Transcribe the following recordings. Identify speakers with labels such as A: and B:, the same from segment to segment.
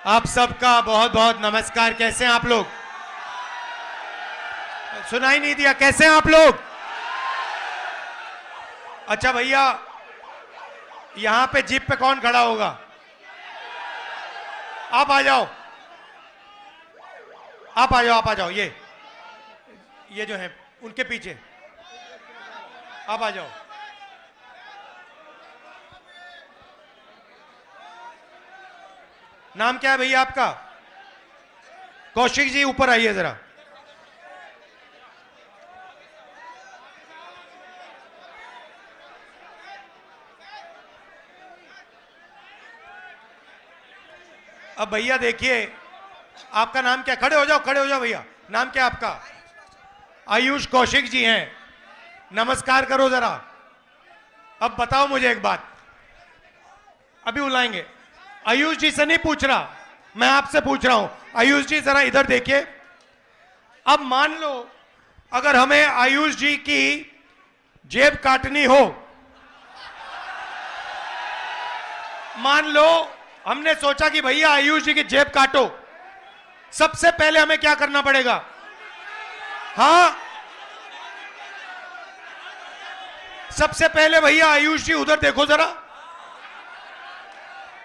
A: आप सबका बहुत बहुत नमस्कार। कैसे हैं आप लोग? सुनाई नहीं दिया। कैसे हैं आप लोग? अच्छा भैया, यहां पे जीप पे कौन खड़ा होगा? आप आ जाओ, आप आ जाओ, आप आ जाओ। ये जो है उनके पीछे आप आ जाओ। नाम क्या है भैया आपका? कौशिक जी, ऊपर आइए जरा। अब भैया देखिए, आपका नाम क्या? खड़े हो जाओ, खड़े हो जाओ भैया। नाम क्या आपका? आयुष कौशिक जी हैं। नमस्कार करो जरा। अब बताओ मुझे एक बात, अभी बुलाएंगे। आयुष जी से नहीं पूछ रहा, मैं आपसे पूछ रहा हूं। आयुष जी जरा इधर देखिए। अब मान लो अगर हमें आयुष जी की जेब काटनी हो, मान लो हमने सोचा कि भैया आयुष जी की जेब काटो, सबसे पहले हमें क्या करना पड़ेगा? हाँ, सबसे पहले भैया आयुष जी उधर देखो जरा।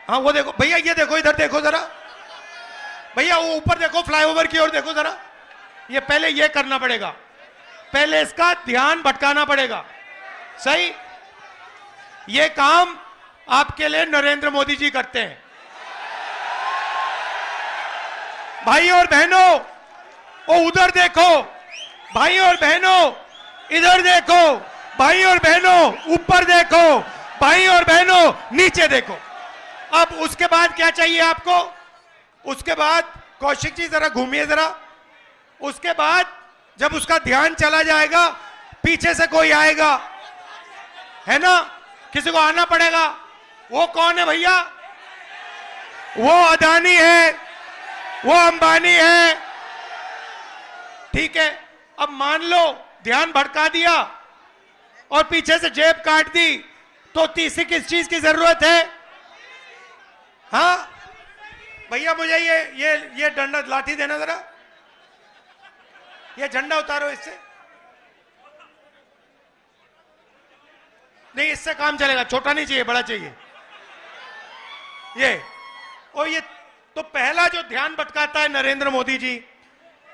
A: हाँ वो देखो भैया, ये देखो, इधर देखो जरा भैया, वो ऊपर देखो, फ्लाईओवर की ओर देखो जरा। ये पहले ये करना पड़ेगा, पहले इसका ध्यान भटकाना पड़ेगा। सही? ये काम आपके लिए नरेंद्र मोदी जी करते हैं। भाई और बहनों, वो उधर देखो। भाई और बहनों, इधर देखो। भाई और बहनों, ऊपर देखो। भाई और बहनों, नीचे देखो। अब उसके बाद क्या चाहिए आपको? उसके बाद कौशिक जी जरा घूमिए जरा। उसके बाद जब उसका ध्यान चला जाएगा, पीछे से कोई आएगा, है ना? किसी को आना पड़ेगा। वो कौन है भैया? वो अदानी है, वो अंबानी है। ठीक है, अब मान लो ध्यान भटका दिया और पीछे से जेब काट दी, तो तीसरी किस चीज की जरूरत है? हाँ भैया, मुझे ये डंडा लाठी देना जरा। ये झंडा उतारो इससे। नहीं, इससे काम चलेगा। छोटा नहीं चाहिए, बड़ा चाहिए। ये तो पहला जो ध्यान भटकाता है नरेंद्र मोदी जी,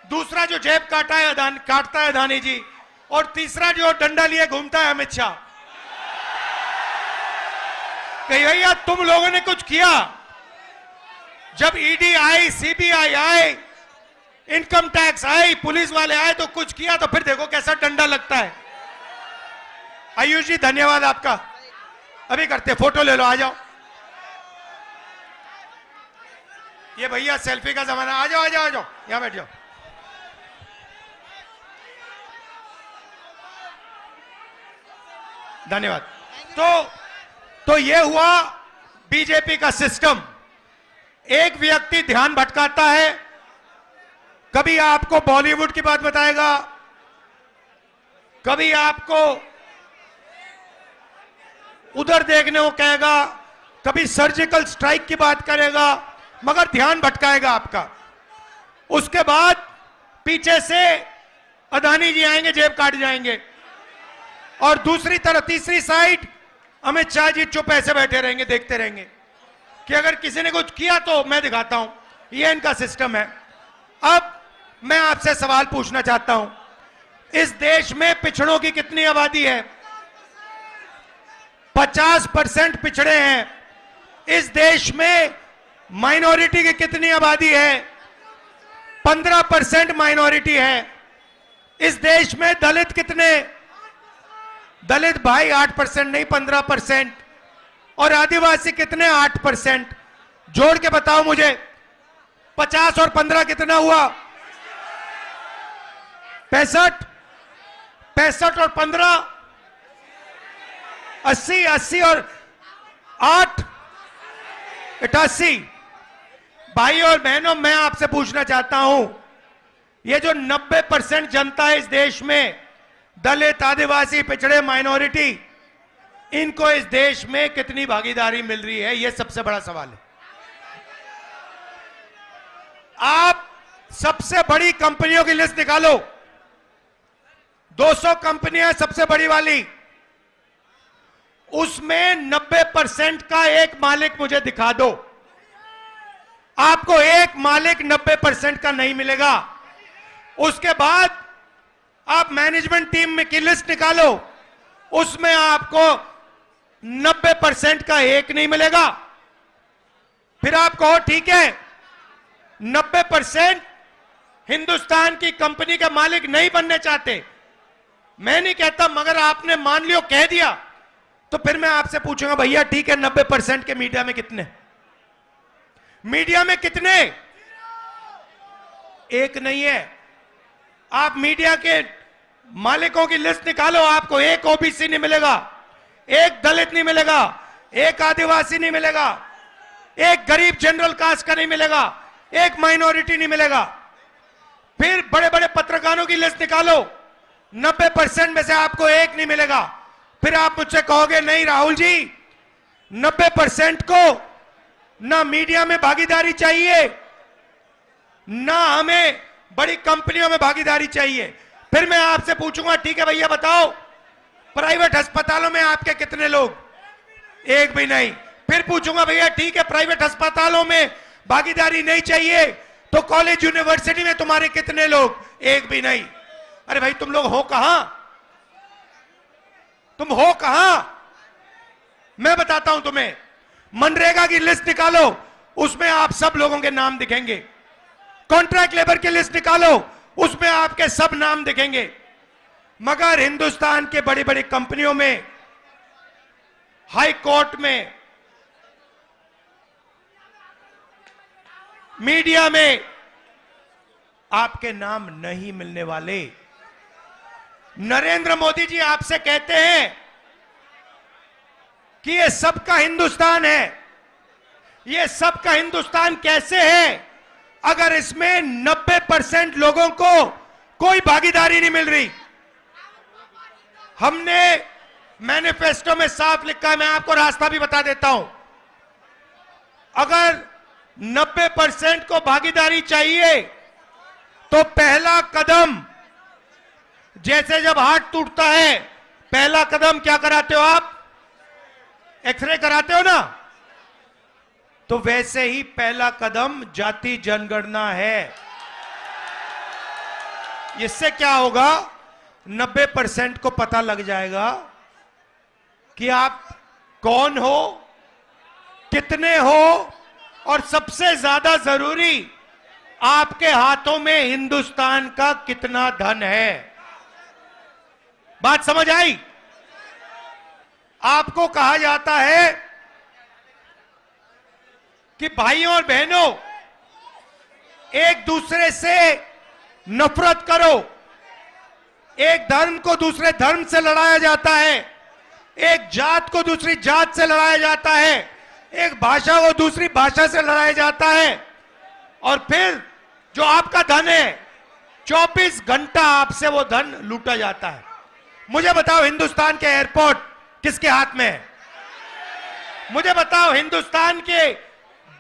A: दूसरा जो जेब काटता है अदानी जी, और तीसरा जो डंडा लिए घूमता है अमित शाह। कहीं भैया तुम लोगों ने कुछ किया? जब ईडी आई, सीबीआई आए, इनकम टैक्स आई, पुलिस वाले आए, तो कुछ किया? तो फिर देखो कैसा डंडा लगता है। आयुष जी धन्यवाद आपका। अभी करते, फोटो ले लो, आ जाओ। ये भैया सेल्फी का जमाना। आ जाओ, आ जाओ, आ जाओ, यहां बैठ जाओ। धन्यवाद। तो ये हुआ बीजेपी का सिस्टम। एक व्यक्ति ध्यान भटकाता है, कभी आपको बॉलीवुड की बात बताएगा, कभी आपको उधर देखने को कहेगा, कभी सर्जिकल स्ट्राइक की बात करेगा, मगर ध्यान भटकाएगा आपका। उसके बाद पीछे से अदानी जी आएंगे, जेब काट जाएंगे, और दूसरी तरफ तीसरी साइड अमित शाह जी चुप ऐसे बैठे रहेंगे, देखते रहेंगे कि अगर किसी ने कुछ किया तो मैं दिखाता हूं। ये इनका सिस्टम है। अब मैं आपसे सवाल पूछना चाहता हूं, इस देश में पिछड़ों की कितनी आबादी है? 50% पिछड़े हैं। इस देश में माइनॉरिटी की कितनी आबादी है? 15% माइनॉरिटी है। इस देश में दलित कितने? दलित भाई 8% नहीं, 15%। और आदिवासी कितने? 8%। जोड़ के बताओ मुझे, 50 और 15 कितना हुआ? 65। 65 और 15 80। 80 और 8 88। भाई और बहनों, मैं आपसे पूछना चाहता हूं, ये जो 90% जनता है इस देश में, दलित, आदिवासी, पिछड़े, माइनॉरिटी, इनको इस देश में कितनी भागीदारी मिल रही है? यह सबसे बड़ा सवाल है। आप सबसे बड़ी कंपनियों की लिस्ट निकालो। 200 कंपनियां सबसे बड़ी वाली, उसमें 90% का एक मालिक मुझे दिखा दो। आपको एक मालिक 90% का नहीं मिलेगा। उसके बाद आप मैनेजमेंट टीम में की लिस्ट निकालो, उसमें आपको 90% का एक नहीं मिलेगा। फिर आप कहो ठीक है 90% हिंदुस्तान की कंपनी का मालिक नहीं बनने चाहते, मैं नहीं कहता, मगर आपने मान लियो कह दिया, तो फिर मैं आपसे पूछूंगा भैया ठीक है 90% के मीडिया में कितने? मीडिया में कितने? एक नहीं है। आप मीडिया के मालिकों की लिस्ट निकालो, आपको एक ओबीसी नहीं मिलेगा, एक दलित नहीं मिलेगा, एक आदिवासी नहीं मिलेगा, एक गरीब जनरल कास्ट का नहीं मिलेगा, एक माइनॉरिटी नहीं मिलेगा। फिर बड़े बड़े पत्रकारों की लिस्ट निकालो, 90% में से आपको एक नहीं मिलेगा। फिर आप मुझसे कहोगे नहीं राहुल जी 90% को ना मीडिया में भागीदारी चाहिए, ना हमें बड़ी कंपनियों में भागीदारी चाहिए। फिर मैं आपसे पूछूंगा ठीक है भैया बताओ प्राइवेट अस्पतालों में आपके कितने लोग? एक भी नहीं। फिर पूछूंगा भैया ठीक है प्राइवेट अस्पतालों में भागीदारी नहीं चाहिए, तो कॉलेज यूनिवर्सिटी में तुम्हारे कितने लोग? एक भी नहीं। अरे भाई तुम लोग हो कहां? तुम हो कहां? मैं बताता हूं तुम्हें। मनरेगा की लिस्ट निकालो, उसमें आप सब लोगों के नाम दिखेंगे। कॉन्ट्रैक्ट लेबर की लिस्ट निकालो, उसमें आपके सब नाम दिखेंगे। मगर हिंदुस्तान के बड़ी बड़ी कंपनियों में, हाई कोर्ट में, मीडिया में आपके नाम नहीं मिलने वाले। नरेंद्र मोदी जी आपसे कहते हैं कि ये सबका हिंदुस्तान है। ये सबका हिंदुस्तान कैसे है अगर इसमें 90% लोगों को कोई भागीदारी नहीं मिल रही? हमने मैनिफेस्टो में साफ लिखा है, मैं आपको रास्ता भी बता देता हूं। अगर 90% को भागीदारी चाहिए तो पहला कदम, जैसे जब हाथ टूटता है पहला कदम क्या कराते हो आप? एक्सरे कराते हो ना, तो वैसे ही पहला कदम जाति जनगणना है। इससे क्या होगा? 90% को पता लग जाएगा कि आप कौन हो, कितने हो, और सबसे ज्यादा जरूरी आपके हाथों में हिंदुस्तान का कितना धन है। बात समझ आई? आपको कहा जाता है कि भाइयों और बहनों एक दूसरे से नफरत करो। एक धर्म को दूसरे धर्म से लड़ाया जाता है, एक जात को दूसरी जात से लड़ाया जाता है, एक भाषा को दूसरी भाषा से लड़ाया जाता है, और फिर जो आपका धन है 24 घंटा आपसे वो धन लूटा जाता है। मुझे बताओ हिंदुस्तान के एयरपोर्ट किसके हाथ में है? मुझे बताओ हिंदुस्तान के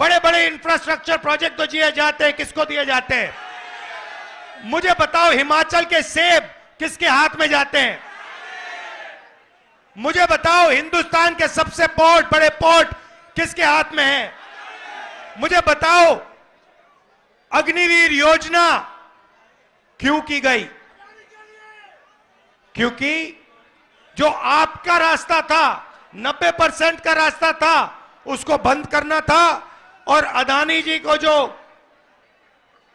A: बड़े बड़े इंफ्रास्ट्रक्चर प्रोजेक्ट तो दिए जाते हैं, किसको दिए जाते हैं? मुझे बताओ हिमाचल के सेब किसके हाथ में जाते हैं? मुझे बताओ हिंदुस्तान के सबसे बड़े पोर्ट किसके हाथ में है? मुझे बताओ अग्निवीर योजना क्यों की गई? क्योंकि जो आपका रास्ता था, 90% का रास्ता था, उसको बंद करना था, और अदानी जी को जो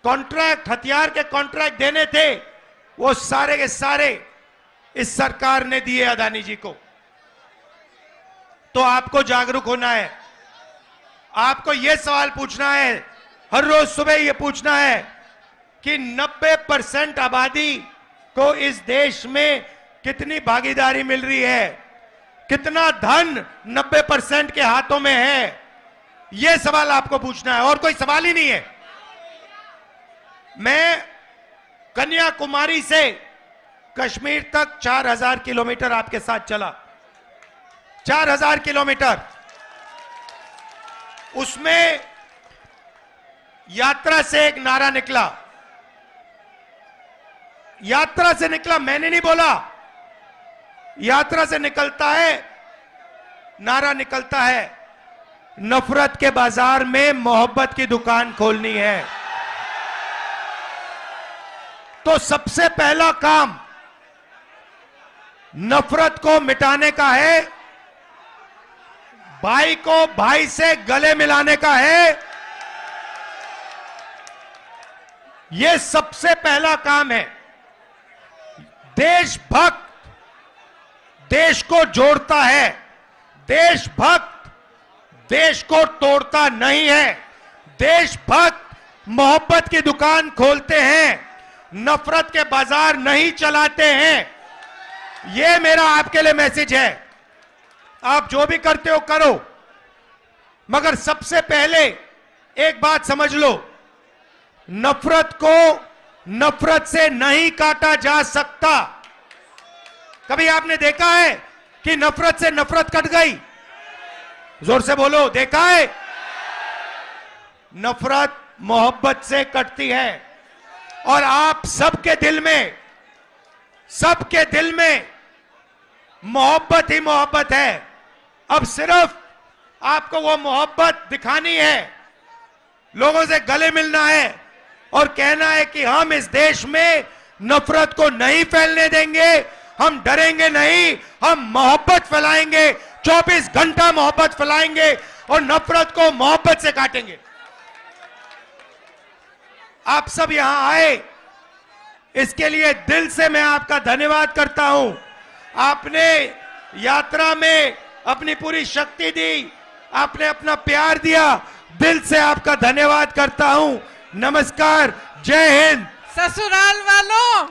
A: कॉन्ट्रैक्ट, हथियार के कॉन्ट्रैक्ट देने थे, वो सारे के सारे इस सरकार ने दिए अदानी जी को। तो आपको जागरूक होना है, आपको यह सवाल पूछना है, हर रोज सुबह यह पूछना है कि 90% आबादी को इस देश में कितनी भागीदारी मिल रही है, कितना धन 90% के हाथों में है। यह सवाल आपको पूछना है, और कोई सवाल ही नहीं है। मैं कन्याकुमारी से कश्मीर तक 4000 किलोमीटर आपके साथ चला, 4000 किलोमीटर। उसमें यात्रा से एक नारा निकला, यात्रा से निकला, मैंने नहीं बोला, यात्रा से निकलता है, नारा निकलता है, नफरत के बाजार में मोहब्बत की दुकान खोलनी है। तो सबसे पहला काम नफरत को मिटाने का है, भाई को भाई से गले मिलाने का है। यह सबसे पहला काम है। देशभक्त देश को जोड़ता है, देशभक्त देश को तोड़ता नहीं है। देशभक्त मोहब्बत की दुकान खोलते हैं, नफरत के बाजार नहीं चलाते हैं। यह मेरा आपके लिए मैसेज है। आप जो भी करते हो करो, मगर सबसे पहले एक बात समझ लो, नफरत को नफरत से नहीं काटा जा सकता। कभी आपने देखा है कि नफरत से नफरत कट गई? जोर से बोलो, देखा है? नफरत मोहब्बत से कटती है। और आप सबके दिल में, सबके दिल में मोहब्बत ही मोहब्बत है। अब सिर्फ आपको वो मोहब्बत दिखानी है, लोगों से गले मिलना है और कहना है कि हम इस देश में नफरत को नहीं फैलने देंगे, हम डरेंगे नहीं, हम मोहब्बत फैलाएंगे, 24 घंटा मोहब्बत फैलाएंगे और नफरत को मोहब्बत से काटेंगे। आप सब यहां आए, इसके लिए दिल से मैं आपका धन्यवाद करता हूं। आपने यात्रा में अपनी पूरी शक्ति दी, आपने अपना प्यार दिया, दिल से आपका धन्यवाद करता हूं। नमस्कार, जय हिंद।
B: ससुराल वालों,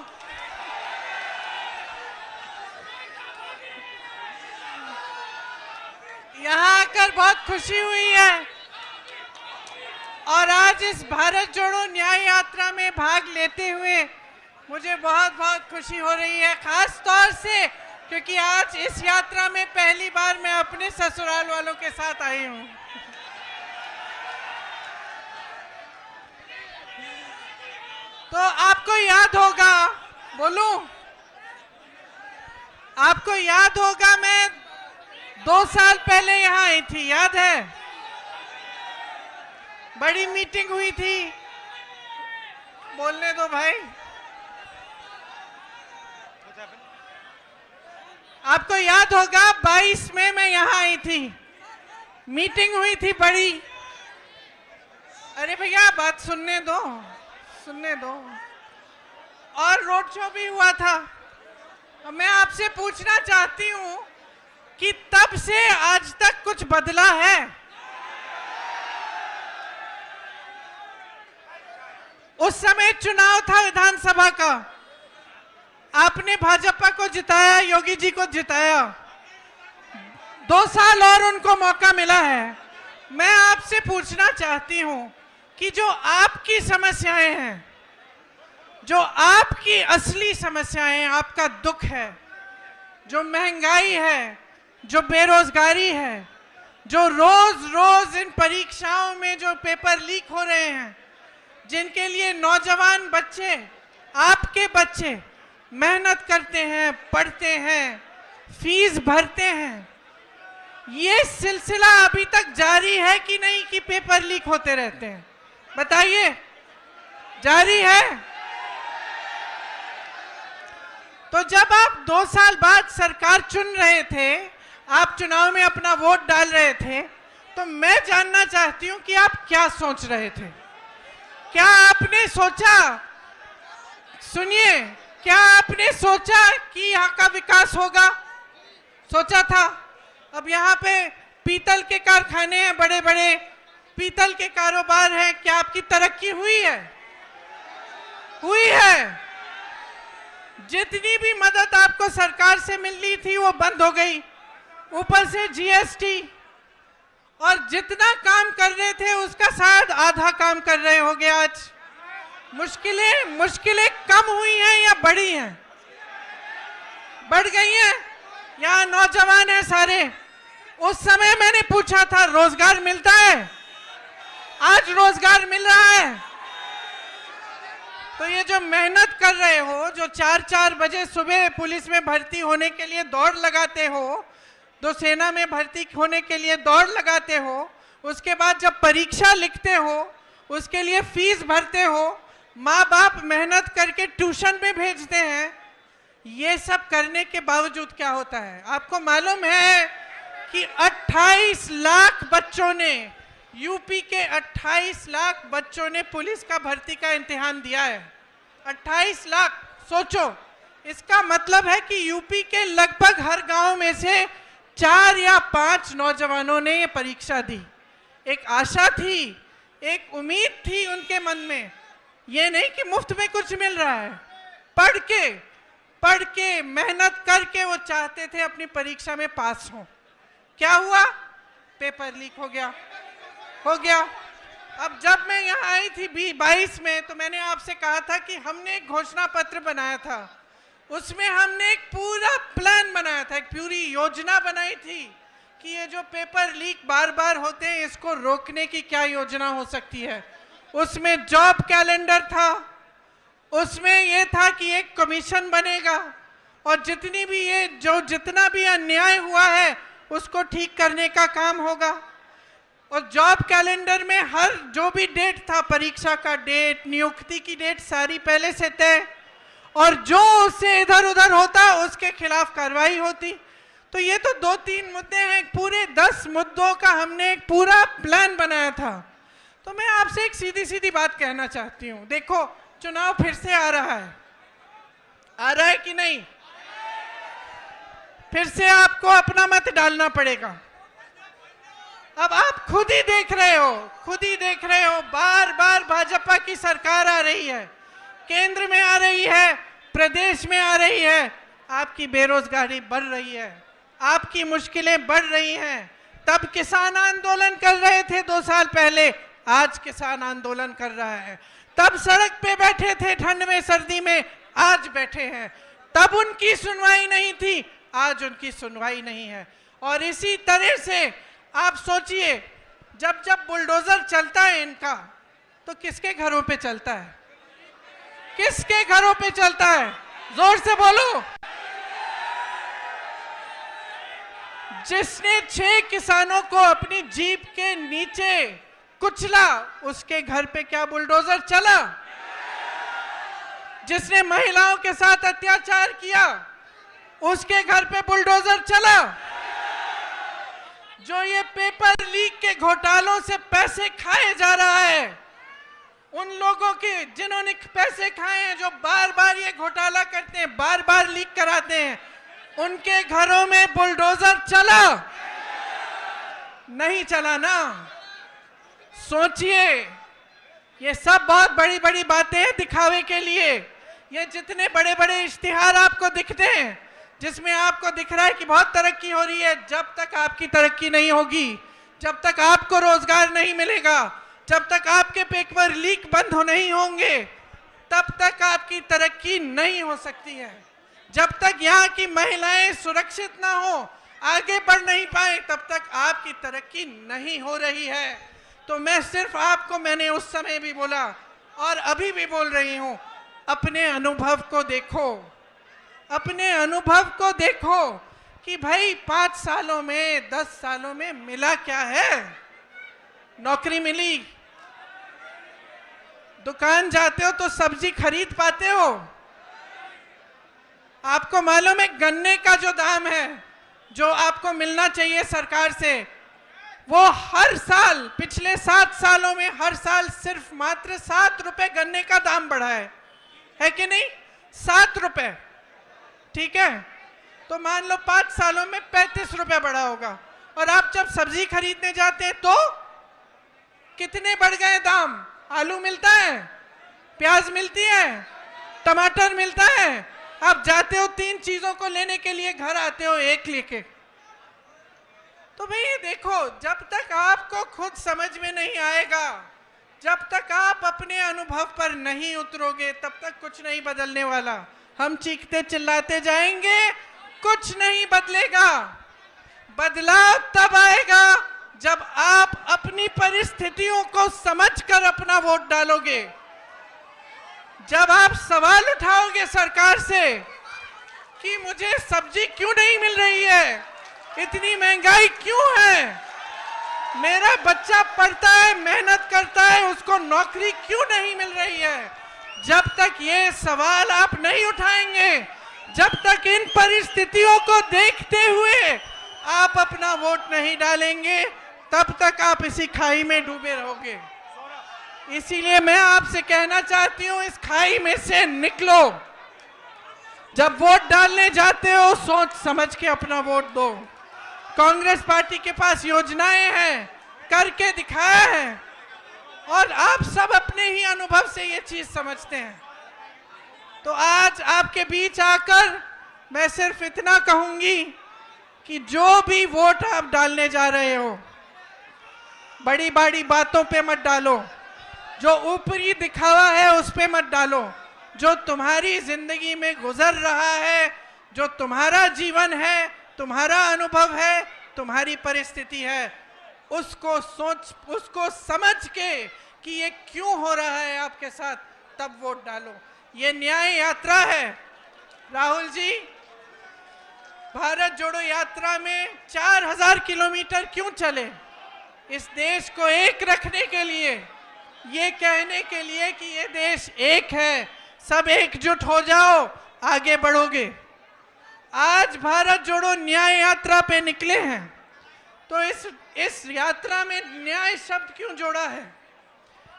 B: यहाँ आकर बहुत खुशी हुई है और आज इस भारत जोड़ो न्याय यात्रा में भाग लेते हुए मुझे बहुत बहुत खुशी हो रही है, खास तौर से क्योंकि आज इस यात्रा में पहली बार मैं अपने ससुराल वालों के साथ आई हूँ। तो आपको याद होगा, बोलूं, आपको याद होगा मैं 2 साल पहले यहाँ आई थी, याद है? बड़ी मीटिंग हुई थी, बोलने दो भाई। आपको याद होगा 22 में मैं यहाँ आई थी, मीटिंग हुई थी बड़ी। अरे भैया बात सुनने दो, सुनने दो। और रोड शो भी हुआ था। मैं आपसे पूछना चाहती हूँ कि तब से आज तक कुछ बदला है? उस समय चुनाव था विधानसभा का, आपने भाजपा को जिताया, योगी जी को जिताया, 2 साल और उनको मौका मिला है। मैं आपसे पूछना चाहती हूं कि जो आपकी समस्याएं हैं, जो आपकी असली समस्याएं, आपका दुख है, जो महंगाई है, जो बेरोजगारी है, जो रोज रोज इन परीक्षाओं में जो पेपर लीक हो रहे हैं, जिनके लिए नौजवान बच्चे, आपके बच्चे मेहनत करते हैं, पढ़ते हैं, फीस भरते हैं, ये सिलसिला अभी तक जारी है कि नहीं कि पेपर लीक होते रहते हैं? बताइए, जारी है? तो जब आप 2 साल बाद सरकार चुन रहे थे, आप चुनाव में अपना वोट डाल रहे थे, तो मैं जानना चाहती हूं कि आप क्या सोच रहे थे? क्या आपने सोचा, सुनिए, क्या आपने सोचा कि यहाँ का विकास होगा? सोचा था? अब यहाँ पे पीतल के कारखाने हैं, बड़े बड़े पीतल के कारोबार हैं, क्या आपकी तरक्की हुई है? हुई है। जितनी भी मदद आपको सरकार से मिलनी थी वो बंद हो गई, ऊपर से जीएसटी, और जितना काम कर रहे थे उसका शायद आधा काम कर रहे होंगे आज। मुश्किलें कम हुई हैं या बढ़ी हैं? बढ़ गई हैं। यहाँ नौजवान हैं सारे। उस समय मैंने पूछा था रोजगार मिलता है? आज रोजगार मिल रहा है। तो ये जो मेहनत कर रहे हो, जो 4-4 बजे सुबह पुलिस में भर्ती होने के लिए दौड़ लगाते हो, तो सेना में भर्ती होने के लिए दौड़ लगाते हो, उसके बाद जब परीक्षा लिखते हो उसके लिए फीस भरते हो, माँ बाप मेहनत करके ट्यूशन में भेजते हैं, ये सब करने के बावजूद क्या होता है? आपको मालूम है कि 28 लाख बच्चों ने, यूपी के 28 लाख बच्चों ने पुलिस का भर्ती का इम्तिहान दिया है। 28 लाख, सोचो। इसका मतलब है कि यूपी के लगभग हर गांव में से 4 या 5 नौजवानों ने ये परीक्षा दी। एक आशा थी, एक उम्मीद थी उनके मन में। ये नहीं कि मुफ्त में कुछ मिल रहा है। पढ़ के मेहनत करके वो चाहते थे अपनी परीक्षा में पास हो। क्या हुआ? पेपर लीक हो गया। अब जब मैं यहाँ आई थी 22 में, तो मैंने आपसे कहा था कि हमने एक घोषणा पत्र बनाया था, उसमें हमने एक पूरा प्लान बनाया था, एक पूरी योजना बनाई थी कि ये जो पेपर लीक बार बार होते हैं, इसको रोकने की क्या योजना हो सकती है। उसमें जॉब कैलेंडर था, उसमें ये था कि एक कमीशन बनेगा और जितना भी अन्याय हुआ है उसको ठीक करने का काम होगा। और जॉब कैलेंडर में हर जो भी डेट था, परीक्षा का डेट, नियुक्ति की डेट, सारी पहले से तय, और जो उससे इधर उधर होता उसके खिलाफ कार्रवाई होती। तो ये तो 2-3 मुद्दे हैं, पूरे 10 मुद्दों का हमने एक पूरा प्लान बनाया था। तो मैं आपसे एक सीधी सीधी बात कहना चाहती हूँ। देखो, चुनाव फिर से आ रहा है कि नहीं? फिर से आपको अपना मत डालना पड़ेगा। अब आप खुद ही देख रहे हो, बार बार भाजपा की सरकार आ रही है, केंद्र में आ रही है, प्रदेश में आ रही है, आपकी बेरोजगारी बढ़ रही है, आपकी मुश्किलें बढ़ रही हैं। तब किसान आंदोलन कर रहे थे 2 साल पहले, आज किसान आंदोलन कर रहा है। तब सड़क पे बैठे थे ठंड में सर्दी में, आज बैठे हैं। तब उनकी सुनवाई नहीं थी, आज उनकी सुनवाई नहीं है। और इसी तरह से आप सोचिए, जब बुलडोजर चलता है इनका, तो किसके घरों पे चलता है? किसके घरों पे चलता है? जोर से बोलो। जिसने 6 किसानों को अपनी जीप के नीचे कुचला, उसके घर पे क्या बुलडोजर चला? जिसने महिलाओं के साथ अत्याचार किया, उसके घर पे बुलडोजर चला? जो ये पेपर लीक के घोटालों से पैसे खाए जा रहा है, उन लोगों के जिन्होंने पैसे खाए हैं, जो बार बार ये घोटाला करते हैं, बार बार लीक कराते हैं, उनके घरों में बुलडोजर चला? नहीं चला ना। सोचिए, ये सब बहुत बड़ी बड़ी बातें हैं दिखावे के लिए। ये जितने बड़े बड़े इश्तिहार आपको दिखते हैं, जिसमें आपको दिख रहा है कि बहुत तरक्की हो रही है, जब तक आपकी तरक्की नहीं होगी, जब तक आपको रोजगार नहीं मिलेगा, जब तक आपके पेपर लीक बंद नहीं होंगे, तब तक आपकी तरक्की नहीं हो सकती है। जब तक यहाँ की महिलाएं सुरक्षित ना हो, आगे बढ़ नहीं पाए, तब तक आपकी तरक्की नहीं हो रही है। तो मैं सिर्फ आपको, मैंने उस समय भी बोला और अभी भी बोल रही हूं, अपने अनुभव को देखो, अपने अनुभव को देखो कि भाई 5 सालों में, 10 सालों में मिला क्या है? नौकरी मिली, दुकान जाते हो तो सब्जी खरीद पाते हो। आपको मालूम है गन्ने का जो दाम है, जो आपको मिलना चाहिए सरकार से, वो हर साल, पिछले 7 सालों में हर साल सिर्फ मात्र 7 रुपए गन्ने का दाम बढ़ा है कि नहीं? 7 रुपए, ठीक है? तो मान लो 5 सालों में 35 रुपए बढ़ा होगा। और आप जब सब्जी खरीदने जाते हैं तो कितने बढ़ गए दाम? आलू मिलता है, प्याज मिलती है, टमाटर मिलता है, आप जाते हो 3 चीजों को लेने के लिए, घर आते हो 1 लेके। तो भाई देखो, जब तक आपको खुद समझ में नहीं आएगा, जब तक आप अपने अनुभव पर नहीं उतरोगे, तब तक कुछ नहीं बदलने वाला। हम चीखते चिल्लाते जाएंगे, कुछ नहीं बदलेगा। बदलाव तब आएगा जब आप अपनी परिस्थितियों को समझकर अपना वोट डालोगे, जब आप सवाल उठाओगे सरकार से कि मुझे सब्जी क्यों नहीं मिल रही है, इतनी महंगाई क्यों है, मेरा बच्चा पढ़ता है, मेहनत करता है, उसको नौकरी क्यों नहीं मिल रही है, जब तक ये सवाल आप नहीं उठाएंगे, जब तक इन परिस्थितियों को देखते हुए आप अपना वोट नहीं डालेंगे, तब तक आप इसी खाई में डूबे रहोगे। इसीलिए मैं आपसे कहना चाहती हूं, इस खाई में से निकलो। जब वोट डालने जाते हो सोच समझ के अपना वोट दो। कांग्रेस पार्टी के पास योजनाएं हैं, करके दिखाया है, और आप सब अपने ही अनुभव से ये चीज समझते हैं। तो आज आपके बीच आकर मैं सिर्फ इतना कहूंगी कि जो भी वोट आप डालने जा रहे हो, बड़ी बड़ी बातों पे मत डालो, जो ऊपरी दिखावा है उस पे मत डालो। जो तुम्हारी जिंदगी में गुजर रहा है, जो तुम्हारा जीवन है, तुम्हारा अनुभव है, तुम्हारी परिस्थिति है, उसको समझ के कि ये क्यों हो रहा है आपके साथ, तब वोट डालो। ये न्याय यात्रा है। राहुल जी, भारत जोड़ो यात्रा में 4000 किलोमीटर क्यों चले? इस देश को एक रखने के लिए, ये कहने के लिए कि ये देश एक है, सब एकजुट हो जाओ, आगे बढ़ोगे। आज भारत जोड़ो न्याय यात्रा पे निकले हैं, तो इस यात्रा में न्याय शब्द क्यों जोड़ा है?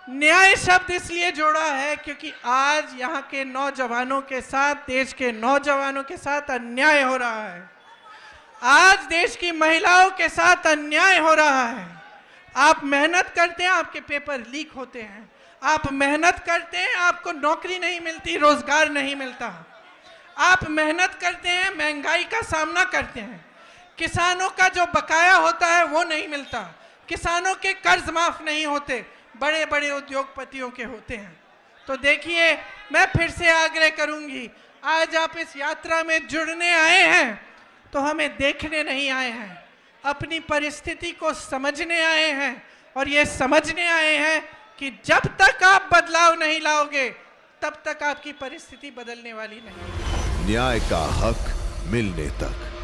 B: न्याय शब्द इसलिए जोड़ा है क्योंकि आज यहाँ के नौजवानों के साथ, देश के नौजवानों के साथ अन्याय हो रहा है। आज देश की महिलाओं के साथ अन्याय हो रहा है। आप मेहनत करते हैं, आपके पेपर लीक होते हैं। आप मेहनत करते हैं, आपको नौकरी नहीं मिलती, रोजगार नहीं मिलता। आप मेहनत करते हैं, महंगाई का सामना करते हैं। किसानों का जो बकाया होता है वो नहीं मिलता, किसानों के कर्ज माफ नहीं होते, बड़े बड़े उद्योगपतियों के होते हैं। तो देखिए, मैं फिर से आग्रह करूंगी, आज आप इस यात्रा में जुड़ने आए हैं तो हमें देखने नहीं आए हैं, अपनी परिस्थिति को समझने आए हैं। और ये समझने आए हैं कि जब तक आप बदलाव नहीं लाओगे, तब तक आपकी परिस्थिति बदलने वाली नहीं।
C: न्याय का हक मिलने तक।